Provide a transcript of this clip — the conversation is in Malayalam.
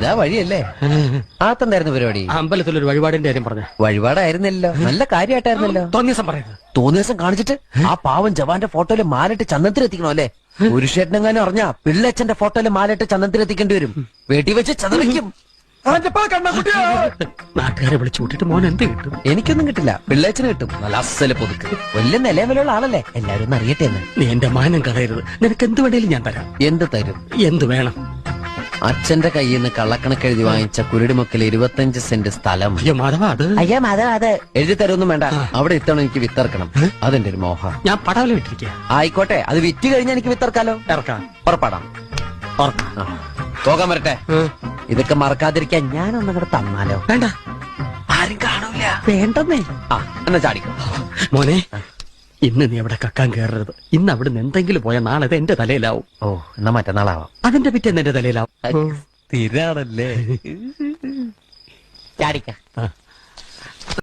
ഇതാ വഴിയല്ലേ? ആത്തെന്തായിരുന്നു പരിപാടി? അമ്പലത്തിലൊരു വഴിപാടിന്റെ കാര്യം പറഞ്ഞ. വഴിപാടായിരുന്നല്ലോ, നല്ല കാര്യമായിട്ടായിരുന്നല്ലോ. തോന്നിയ ദിവസം പറയുന്നത്. തോന്നിയ ദിവസം കാണിച്ചിട്ട് ആ പാവം ജവാന്റെ ഫോട്ടോയില് മാലിട്ട് ചന്ദനത്തിൽ എത്തിക്കണോ അല്ലേ? പുരുഷേട്ടനെങ്ങാനും അറിഞ്ഞാ പിള്ളേച്ചന്റെ ഫോട്ടോയില് മാലിട്ട് ചന്ദനത്തിൽ എത്തിക്കേണ്ടി വരും. വീട്ടിൽ വെച്ച് ചതറിക്കും. നാട്ടുകാരെ വിളിച്ചു കൂട്ടിട്ട് മോൻ എന്ത് കിട്ടും? എനിക്കൊന്നും കിട്ടില്ല, പിള്ളേച്ചന് കിട്ടും. നല്ല അസല് പുതുക്ക്. വലിയ നിലവിലുള്ള ആളല്ലേ, എല്ലാരും ഒന്ന് അറിയട്ടെ എന്ന്. നീ എന്റെ മാനം കളയരുത്. നിനക്ക് എന്ത് വേണേലും ഞാൻ തരാം. എന്ത് തരും? എന്ത് വേണം? അച്ഛന്റെ കയ്യിൽ നിന്ന് കള്ളക്കണക്ക് എഴുതി വാങ്ങിച്ച കുരുടിമുക്കിൽ 25 സെന്റ് സ്ഥലം. അയ്യോ മാധവ, അത് അയ്യോ മാധവ, അത് എഴുതി തരൊന്നും വേണ്ട. അവിടെ ഇത്തവണ എനിക്ക് വിത്തറക്കണം. അതെന്റെ ഒരു മോഹം. ഞാൻ പടവല വിട്ടിരിക്കുക. ആയിക്കോട്ടെ, അത് വിറ്റ് കഴിഞ്ഞാൽ എനിക്ക് വിത്തറക്കാലോ. ഇറക്കാം. പുറപ്പെടാം. പോകാൻ വരട്ടെ. ഇതൊക്കെ മറക്കാതിരിക്കാൻ ഞാനൊന്നും കൂടെ തന്നാലോ? വേണ്ട, ആരും കാണൂല. വേണ്ടെന്നേ. എന്നാ ചാടിക്കോ മോനെ. ഇന്ന് നീ അവിടെ കക്കാൻ കയറരുത്. ഇന്ന് അവിടുന്ന് എന്തെങ്കിലും പോയാൽ നാളെ അത് എന്റെ തലയിലാവും. ഓ, എന്നാ മറ്റന്നാളാവാം. അതിന്റെ പിറ്റേന്ന് എന്റെ തലയിലാവും. സ്ഥിരാണല്ലേ? ചാടിക്ക.